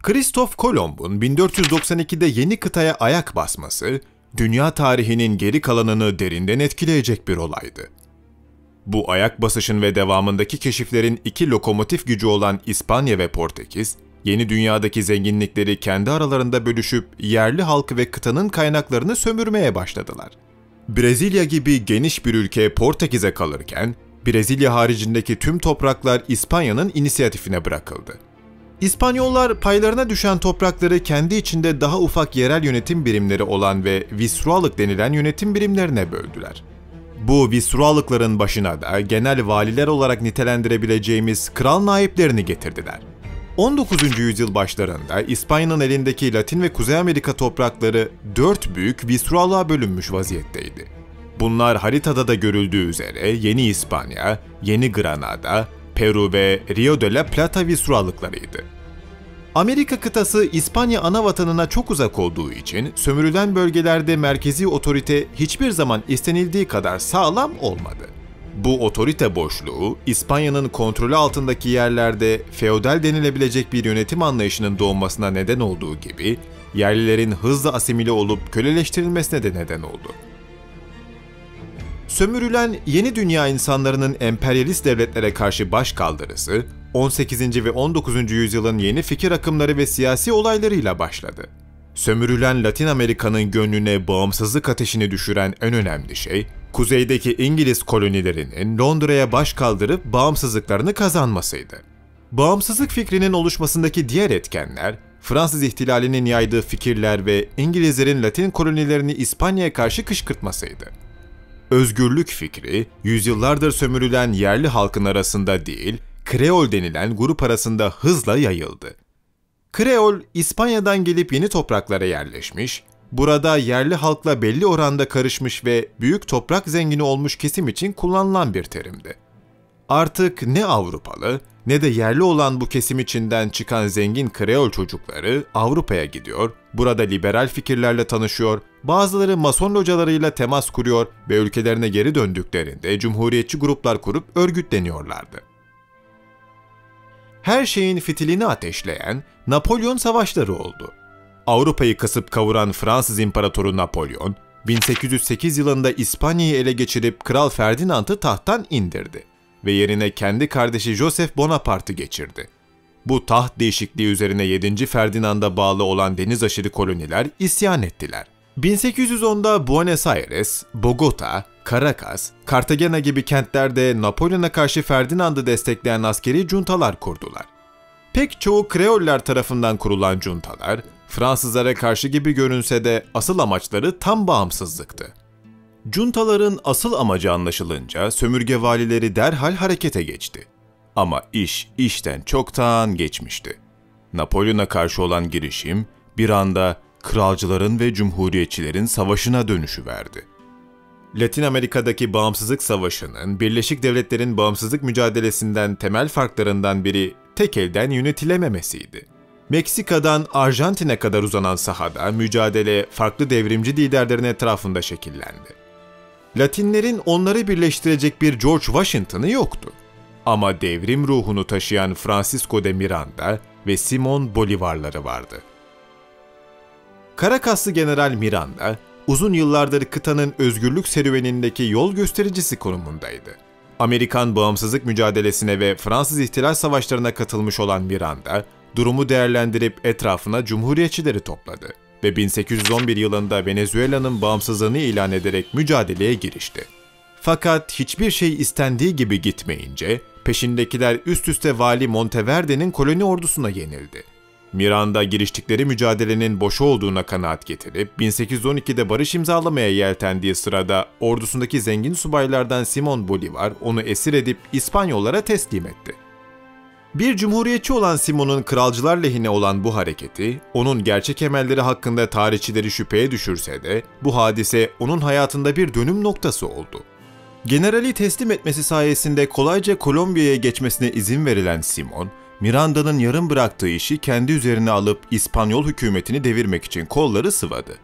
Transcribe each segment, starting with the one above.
Kristof Kolomb'un 1492'de yeni kıtaya ayak basması, dünya tarihinin geri kalanını derinden etkileyecek bir olaydı. Bu ayak basışın ve devamındaki keşiflerin iki lokomotif gücü olan İspanya ve Portekiz, yeni dünyadaki zenginlikleri kendi aralarında bölüşüp yerli halkı ve kıtanın kaynaklarını sömürmeye başladılar. Brezilya gibi geniş bir ülke Portekiz'e kalırken, Brezilya haricindeki tüm topraklar İspanya'nın inisiyatifine bırakıldı. İspanyollar paylarına düşen toprakları kendi içinde daha ufak yerel yönetim birimleri olan ve visrualık denilen yönetim birimlerine böldüler. Bu visrualıkların başına da genel valiler olarak nitelendirebileceğimiz kral naiplerini getirdiler. 19. yüzyıl başlarında İspanya'nın elindeki Latin ve Kuzey Amerika toprakları 4 büyük visrualığa bölünmüş vaziyetteydi. Bunlar haritada da görüldüğü üzere Yeni İspanya, Yeni Granada, Peru ve Rio de la Plata visrualıklarıydı. Amerika kıtası İspanya anavatanına çok uzak olduğu için sömürülen bölgelerde merkezi otorite hiçbir zaman istenildiği kadar sağlam olmadı. Bu otorite boşluğu, İspanya'nın kontrolü altındaki yerlerde feodal denilebilecek bir yönetim anlayışının doğmasına neden olduğu gibi, yerlilerin hızla asimile olup köleleştirilmesine de neden oldu. Sömürülen yeni dünya insanlarının emperyalist devletlere karşı başkaldırısı, 18. ve 19. yüzyılın yeni fikir akımları ve siyasi olaylarıyla başladı. Sömürülen Latin Amerika'nın gönlüne bağımsızlık ateşini düşüren en önemli şey, kuzeydeki İngiliz kolonilerinin Londra'ya baş kaldırıp bağımsızlıklarını kazanmasıydı. Bağımsızlık fikrinin oluşmasındaki diğer etkenler, Fransız ihtilalinin yaydığı fikirler ve İngilizlerin Latin kolonilerini İspanya'ya karşı kışkırtmasıydı. Özgürlük fikri, yüzyıllardır sömürülen yerli halkın arasında değil, Kreol denilen grup arasında hızla yayıldı. Kreol, İspanya'dan gelip yeni topraklara yerleşmiş, burada yerli halkla belli oranda karışmış ve büyük toprak zengini olmuş kesim için kullanılan bir terimdi. Artık ne Avrupalı ne de yerli olan bu kesim içinden çıkan zengin Kreol çocukları Avrupa'ya gidiyor, burada liberal fikirlerle tanışıyor, bazıları Mason localarıyla temas kuruyor ve ülkelerine geri döndüklerinde cumhuriyetçi gruplar kurup örgütleniyorlardı. Her şeyin fitilini ateşleyen Napolyon savaşları oldu. Avrupa'yı kasıp kavuran Fransız İmparatoru Napolyon, 1808 yılında İspanya'yı ele geçirip Kral Ferdinand'ı tahttan indirdi ve yerine kendi kardeşi Joseph Bonaparte'ı geçirdi. Bu taht değişikliği üzerine 7. Ferdinand'a bağlı olan deniz aşırı koloniler isyan ettiler. 1810'da Buenos Aires, Bogota, Caracas, Cartagena gibi kentlerde Napolyon'a karşı Ferdinand'ı destekleyen askeri juntalar kurdular. Pek çoğu Kreoller tarafından kurulan juntalar, Fransızlara karşı gibi görünse de asıl amaçları tam bağımsızlıktı. Juntaların asıl amacı anlaşılınca sömürge valileri derhal harekete geçti. Ama iş işten çoktan geçmişti. Napolyon'a karşı olan girişim bir anda kralcıların ve cumhuriyetçilerin savaşına dönüşüverdi. Latin Amerika'daki bağımsızlık savaşının Birleşik Devletler'in bağımsızlık mücadelesinden temel farklarından biri tek elden yönetilememesiydi. Meksika'dan Arjantin'e kadar uzanan sahada mücadele farklı devrimci liderlerin etrafında şekillendi. Latinlerin onları birleştirecek bir George Washington'ı yoktu. Ama devrim ruhunu taşıyan Francisco de Miranda ve Simón Bolívar'ları vardı. Caracaslı General Miranda, uzun yıllardır kıtanın özgürlük serüvenindeki yol göstericisi konumundaydı. Amerikan bağımsızlık mücadelesine ve Fransız ihtilal savaşlarına katılmış olan Miranda, durumu değerlendirip etrafına cumhuriyetçileri topladı ve 1811 yılında Venezuela'nın bağımsızlığını ilan ederek mücadeleye girişti. Fakat hiçbir şey istendiği gibi gitmeyince, peşindekiler üst üste Vali Monteverde'nin koloni ordusuna yenildi. Miranda giriştikleri mücadelenin boşu olduğuna kanaat getirip 1812'de barış imzalamaya yeltendiği sırada ordusundaki zengin subaylardan Simón Bolívar onu esir edip İspanyollara teslim etti. Bir cumhuriyetçi olan Simon'un kralcılar lehine olan bu hareketi, onun gerçek emelleri hakkında tarihçileri şüpheye düşürse de bu hadise onun hayatında bir dönüm noktası oldu. Generali teslim etmesi sayesinde kolayca Kolombiya'ya geçmesine izin verilen Simon, Miranda'nın yarım bıraktığı işi kendi üzerine alıp İspanyol hükümetini devirmek için kolları sıvadı.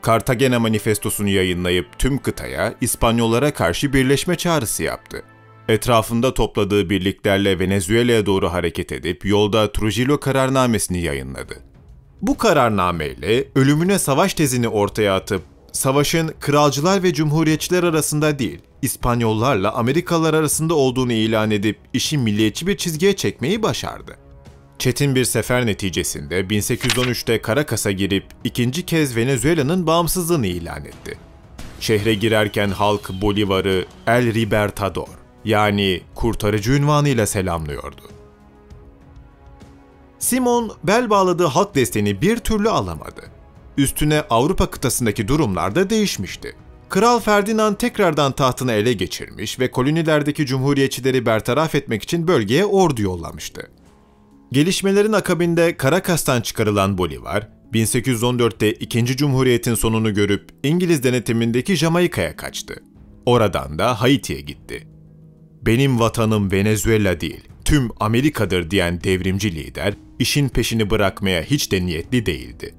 Cartagena Manifestosunu yayınlayıp tüm kıtaya İspanyollara karşı birleşme çağrısı yaptı. Etrafında topladığı birliklerle Venezuela'ya doğru hareket edip yolda Trujillo kararnamesini yayınladı. Bu kararnameyle ölümüne savaş tezini ortaya atıp savaşın kralcılar ve cumhuriyetçiler arasında değil, İspanyollarla Amerikalılar arasında olduğunu ilan edip işi milliyetçi bir çizgiye çekmeyi başardı. Çetin bir sefer neticesinde 1813'te Caracas'a girip ikinci kez Venezuela'nın bağımsızlığını ilan etti. Şehre girerken halk Bolívar'ı El Libertador, yani kurtarıcı unvanıyla selamlıyordu. Simón bel bağladığı halk desteğini bir türlü alamadı. Üstüne Avrupa kıtasındaki durumlar da değişmişti. Kral Ferdinand tekrardan tahtını ele geçirmiş ve kolonilerdeki cumhuriyetçileri bertaraf etmek için bölgeye ordu yollamıştı. Gelişmelerin akabinde Caracas'tan çıkarılan Bolívar, 1814'te 2. Cumhuriyet'in sonunu görüp İngiliz denetimindeki Jamaika'ya kaçtı. Oradan da Haiti'ye gitti. "Benim vatanım Venezuela değil, tüm Amerika'dır" diyen devrimci lider, işin peşini bırakmaya hiç de niyetli değildi.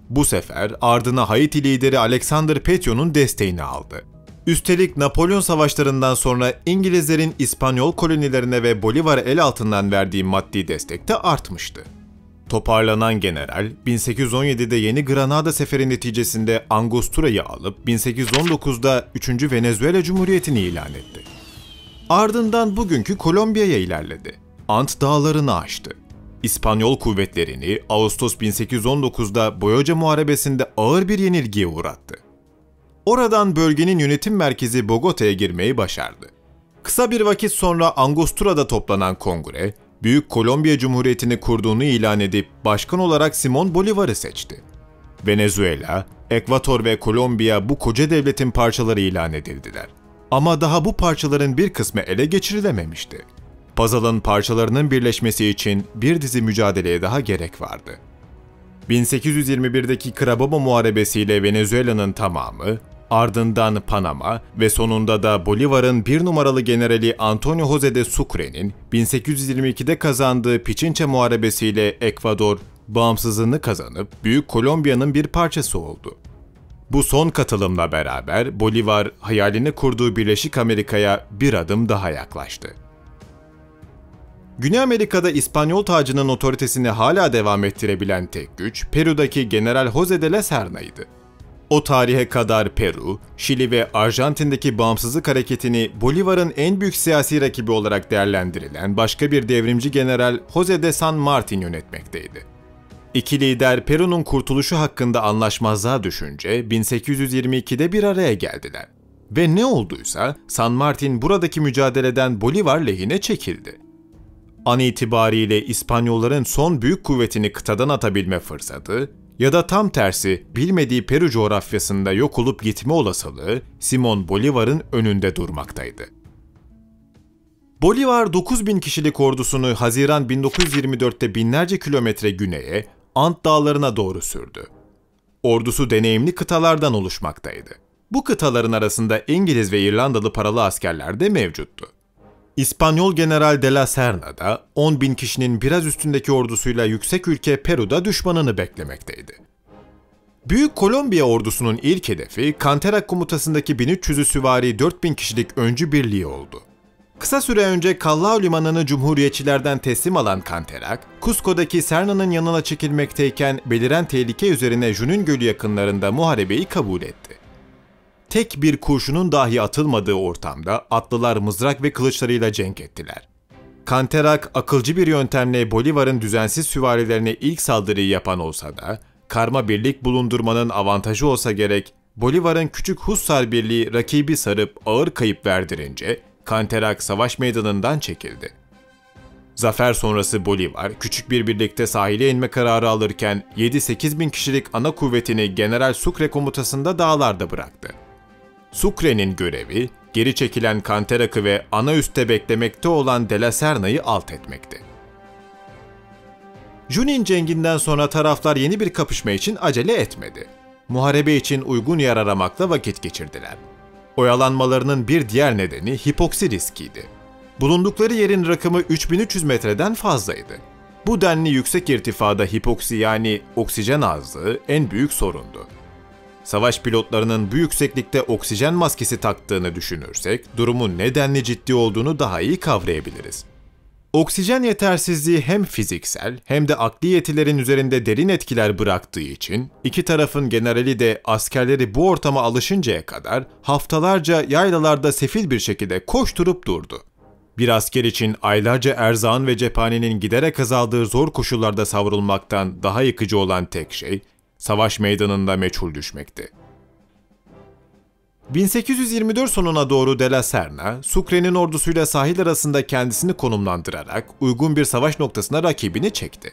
Bu sefer ardına Haiti lideri Alexander Petio'nun desteğini aldı. Üstelik Napolyon savaşlarından sonra İngilizlerin İspanyol kolonilerine ve Bolívar'a el altından verdiği maddi destek de artmıştı. Toparlanan general, 1817'de Yeni Granada seferi neticesinde Angostura'yı alıp 1819'da 3. Venezuela Cumhuriyeti'ni ilan etti. Ardından bugünkü Kolombiya'ya ilerledi. Ant Dağları'nı aştı. İspanyol kuvvetlerini Ağustos 1819'da Boyaca Muharebesi'nde ağır bir yenilgiye uğrattı. Oradan bölgenin yönetim merkezi Bogota'ya girmeyi başardı. Kısa bir vakit sonra Angostura'da toplanan kongre, Büyük Kolombiya Cumhuriyeti'ni kurduğunu ilan edip başkan olarak Simón Bolívar'ı seçti. Venezuela, Ekvator ve Kolombiya bu koca devletin parçaları ilan edildiler. Ama daha bu parçaların bir kısmı ele geçirilememişti. Puzzle'ın parçalarının birleşmesi için bir dizi mücadeleye daha gerek vardı. 1821'deki Carabobo Muharebesi'yle Venezuela'nın tamamı, ardından Panama ve sonunda da Bolívar'ın bir numaralı generali Antonio José de Sucre'nin 1822'de kazandığı Pichincha Muharebesi'yle Ekvador bağımsızlığını kazanıp Büyük Kolombiya'nın bir parçası oldu. Bu son katılımla beraber Bolívar hayalini kurduğu Birleşik Amerika'ya bir adım daha yaklaştı. Güney Amerika'da İspanyol tacının otoritesini hala devam ettirebilen tek güç, Peru'daki General José de la Serna'ydı. O tarihe kadar Peru, Şili ve Arjantin'deki bağımsızlık hareketini Bolívar'ın en büyük siyasi rakibi olarak değerlendirilen başka bir devrimci general José de San Martín yönetmekteydi. İki lider Peru'nun kurtuluşu hakkında anlaşmazlığa düşünce 1822'de bir araya geldiler. Ve ne olduysa San Martín buradaki mücadeleden Bolívar lehine çekildi. An itibariyle İspanyolların son büyük kuvvetini kıtadan atabilme fırsatı ya da tam tersi bilmediği Peru coğrafyasında yok olup gitme olasılığı Simón Bolívar'ın önünde durmaktaydı. Bolívar 9.000 kişilik ordusunu Haziran 1924'te binlerce kilometre güneye, Ant Dağları'na doğru sürdü. Ordusu deneyimli kıtalardan oluşmaktaydı. Bu kıtaların arasında İngiliz ve İrlandalı paralı askerler de mevcuttu. İspanyol General de la Serna da 10.000 kişinin biraz üstündeki ordusuyla yüksek ülke Peru'da düşmanını beklemekteydi. Büyük Kolombiya ordusunun ilk hedefi Canterak komutasındaki 1300'ü süvari 4.000 kişilik öncü birliği oldu. Kısa süre önce Callao limanını cumhuriyetçilerden teslim alan Canterak, Cusco'daki Serna'nın yanına çekilmekteyken beliren tehlike üzerine Junín Gölü yakınlarında muharebeyi kabul etti. Tek bir kurşunun dahi atılmadığı ortamda atlılar mızrak ve kılıçlarıyla cenk ettiler. Canterak akılcı bir yöntemle Bolívar'ın düzensiz süvarilerine ilk saldırıyı yapan olsa da, karma birlik bulundurmanın avantajı olsa gerek, Bolívar'ın küçük Hussar birliği rakibi sarıp ağır kayıp verdirince, Canterak savaş meydanından çekildi. Zafer sonrası Bolívar, küçük bir birlikte sahile inme kararı alırken 7-8 bin kişilik ana kuvvetini General Sucre komutasında dağlarda bıraktı. Sucre'nin görevi, geri çekilen Canterak'ı ve ana üste beklemekte olan de la Serna'yı alt etmekti. Junín cenginden sonra taraflar yeni bir kapışma için acele etmedi. Muharebe için uygun yer aramakla vakit geçirdiler. Oyalanmalarının bir diğer nedeni hipoksi riskiydi. Bulundukları yerin rakımı 3300 metreden fazlaydı. Bu denli yüksek irtifada hipoksi yani oksijen azlığı en büyük sorundu. Savaş pilotlarının bu yükseklikte oksijen maskesi taktığını düşünürsek, durumun nedenli ciddi olduğunu daha iyi kavrayabiliriz. Oksijen yetersizliği hem fiziksel hem de akli yetilerin üzerinde derin etkiler bıraktığı için iki tarafın generali de askerleri bu ortama alışıncaya kadar haftalarca yaylalarda sefil bir şekilde koşturup durdu. Bir asker için aylarca erzağın ve cephanenin giderek azaldığı zor koşullarda savrulmaktan daha yıkıcı olan tek şey, savaş meydanında meçhul düşmekti. 1824 sonuna doğru De la Serna, Sucre'nin ordusuyla sahil arasında kendisini konumlandırarak uygun bir savaş noktasına rakibini çekti.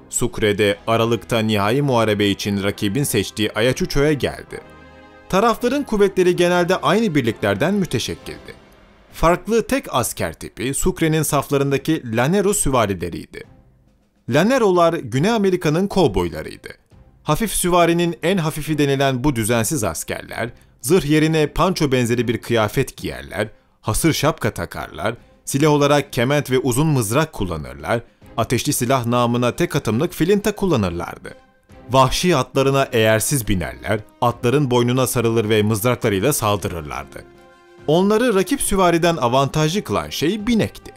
Sucre de Aralık'ta nihai muharebe için rakibin seçtiği Ayacucho'ya geldi. Tarafların kuvvetleri genelde aynı birliklerden müteşekkildi. Farklı tek asker tipi Sucre'nin saflarındaki Lanero süvarileriydi. Lanero'lar Güney Amerika'nın kovboylarıydı. Hafif süvarinin en hafifi denilen bu düzensiz askerler, zırh yerine panço benzeri bir kıyafet giyerler, hasır şapka takarlar, silah olarak kement ve uzun mızrak kullanırlar, ateşli silah namına tek atımlık filinta kullanırlardı. Vahşi atlarına eğersiz binerler, atların boynuna sarılır ve mızraklarıyla saldırırlardı. Onları rakip süvariden avantajlı kılan şey binekti.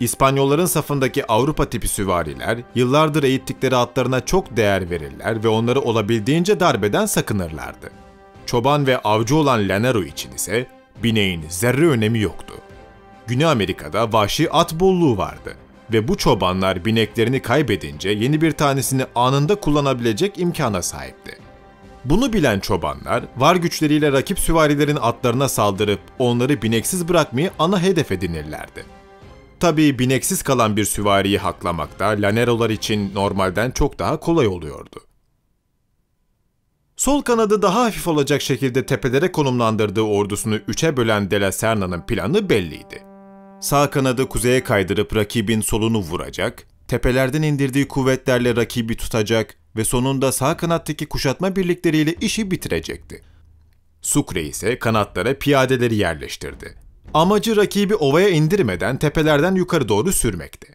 İspanyolların safındaki Avrupa tipi süvariler, yıllardır eğittikleri atlarına çok değer verirler ve onları olabildiğince darbeden sakınırlardı. Çoban ve avcı olan Lanero için ise bineğin zerre önemi yoktu. Güney Amerika'da vahşi at bolluğu vardı ve bu çobanlar bineklerini kaybedince yeni bir tanesini anında kullanabilecek imkana sahipti. Bunu bilen çobanlar, var güçleriyle rakip süvarilerin atlarına saldırıp onları bineksiz bırakmayı ana hedef edinirlerdi. Tabii bineksiz kalan bir süvariyi haklamak da Lanero'lar için normalden çok daha kolay oluyordu. Sol kanadı daha hafif olacak şekilde tepelere konumlandırdığı ordusunu üçe bölen De la Serna'nın planı belliydi. Sağ kanadı kuzeye kaydırıp rakibin solunu vuracak, tepelerden indirdiği kuvvetlerle rakibi tutacak ve sonunda sağ kanattaki kuşatma birlikleriyle işi bitirecekti. Sucre ise kanatlara piyadeleri yerleştirdi. Amacı rakibi ovaya indirmeden tepelerden yukarı doğru sürmekti.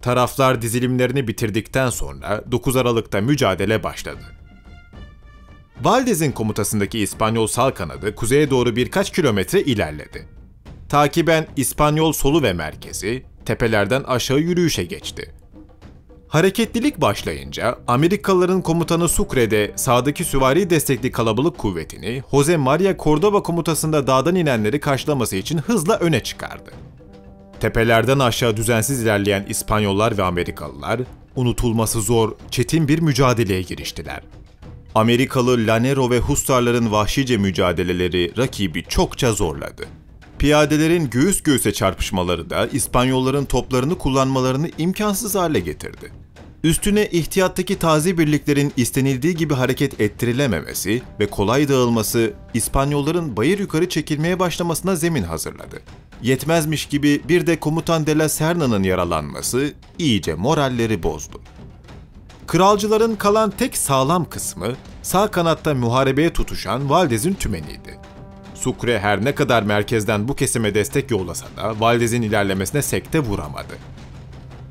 Taraflar dizilimlerini bitirdikten sonra 9 Aralık'ta mücadele başladı. Valdez'in komutasındaki İspanyol sağ kanadı kuzeye doğru birkaç kilometre ilerledi. Takiben İspanyol solu ve merkezi tepelerden aşağı yürüyüşe geçti. Hareketlilik başlayınca Amerikalıların komutanı Sucre de sağdaki süvari destekli kalabalık kuvvetini Jose Maria Córdoba komutasında dağdan inenleri karşılaması için hızla öne çıkardı. Tepelerden aşağı düzensiz ilerleyen İspanyollar ve Amerikalılar unutulması zor, çetin bir mücadeleye giriştiler. Amerikalı Lanero ve husarların vahşice mücadeleleri rakibi çokça zorladı. Piyadelerin göğüs göğüse çarpışmaları da İspanyolların toplarını kullanmalarını imkansız hale getirdi. Üstüne ihtiyattaki taze birliklerin istenildiği gibi hareket ettirilememesi ve kolay dağılması İspanyolların bayır yukarı çekilmeye başlamasına zemin hazırladı. Yetmezmiş gibi bir de komutan De la Serna'nın yaralanması iyice moralleri bozdu. Kralcıların kalan tek sağlam kısmı sağ kanatta muharebeye tutuşan Valdez'in tümeniydi. Sucre her ne kadar merkezden bu kesime destek yollasa da Valdez'in ilerlemesine sekte vuramadı.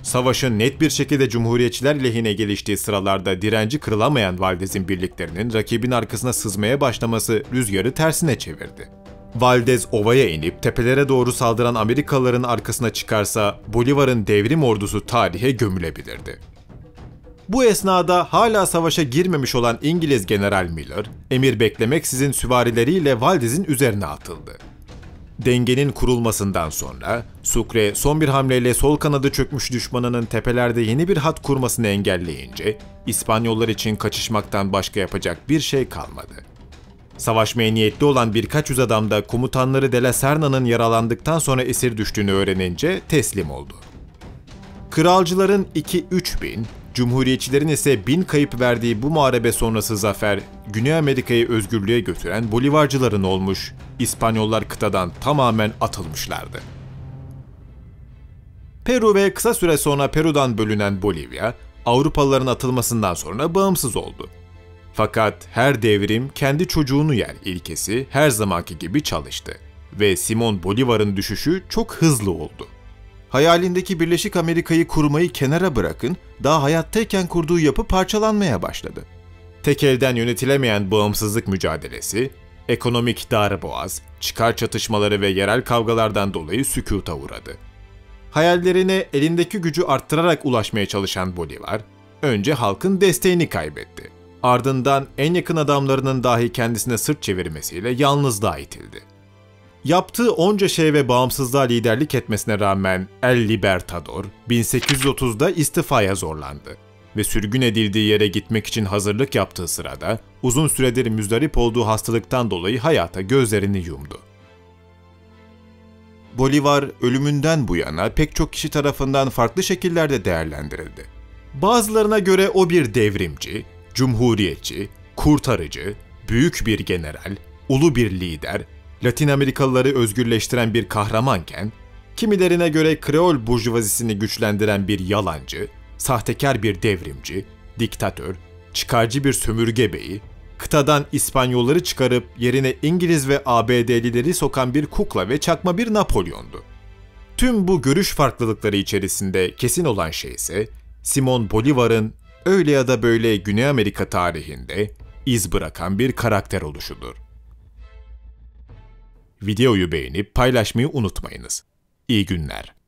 Savaşın net bir şekilde Cumhuriyetçiler lehine geliştiği sıralarda direnci kırılamayan Valdez'in birliklerinin rakibin arkasına sızmaya başlaması rüzgarı tersine çevirdi. Valdez ovaya inip tepelere doğru saldıran Amerikalıların arkasına çıkarsa Bolívar'ın devrim ordusu tarihe gömülebilirdi. Bu esnada hala savaşa girmemiş olan İngiliz General Miller, emir beklemeksizin süvarileriyle Valdez'in üzerine atıldı. Dengenin kurulmasından sonra Sucre son bir hamleyle sol kanadı çökmüş düşmanının tepelerde yeni bir hat kurmasını engelleyince İspanyollar için kaçışmaktan başka yapacak bir şey kalmadı. Savaşmaya niyetli olan birkaç yüz adam da komutanları De la Serna'nın yaralandıktan sonra esir düştüğünü öğrenince teslim oldu. Kralcıların 2-3 bin, Cumhuriyetçilerin ise 1000 kayıp verdiği bu muharebe sonrası zafer, Güney Amerika'yı özgürlüğe götüren Bolívarcıların olmuş, İspanyollar kıtadan tamamen atılmışlardı. Peru ve kısa süre sonra Peru'dan bölünen Bolivya, Avrupalıların atılmasından sonra bağımsız oldu. Fakat her devrim kendi çocuğunu yer ilkesi her zamanki gibi çalıştı ve Simón Bolívar'ın düşüşü çok hızlı oldu. Hayalindeki Birleşik Amerika'yı kurmayı kenara bırakın, daha hayattayken kurduğu yapı parçalanmaya başladı. Tek elden yönetilemeyen bağımsızlık mücadelesi, ekonomik darboğaz, çıkar çatışmaları ve yerel kavgalardan dolayı sükuta uğradı. Hayallerine elindeki gücü arttırarak ulaşmaya çalışan Bolívar, önce halkın desteğini kaybetti. Ardından en yakın adamlarının dahi kendisine sırt çevirmesiyle yalnızlığa itildi. Yaptığı onca şey ve bağımsızlığa liderlik etmesine rağmen El Libertador, 1830'da istifaya zorlandı ve sürgün edildiği yere gitmek için hazırlık yaptığı sırada uzun süredir müzdarip olduğu hastalıktan dolayı hayata gözlerini yumdu. Bolívar ölümünden bu yana pek çok kişi tarafından farklı şekillerde değerlendirildi. Bazılarına göre o bir devrimci, cumhuriyetçi, kurtarıcı, büyük bir general, ulu bir lider, Latin Amerikalıları özgürleştiren bir kahramanken, kimilerine göre Kreol burjuvazisini güçlendiren bir yalancı, sahtekar bir devrimci, diktatör, çıkarcı bir sömürge beyi, kıtadan İspanyolları çıkarıp yerine İngiliz ve ABD'lileri sokan bir kukla ve çakma bir Napolyon'du. Tüm bu görüş farklılıkları içerisinde kesin olan şey ise, Simón Bolívar'ın öyle ya da böyle Güney Amerika tarihinde iz bırakan bir karakter oluşudur. Videoyu beğenip paylaşmayı unutmayınız. İyi günler.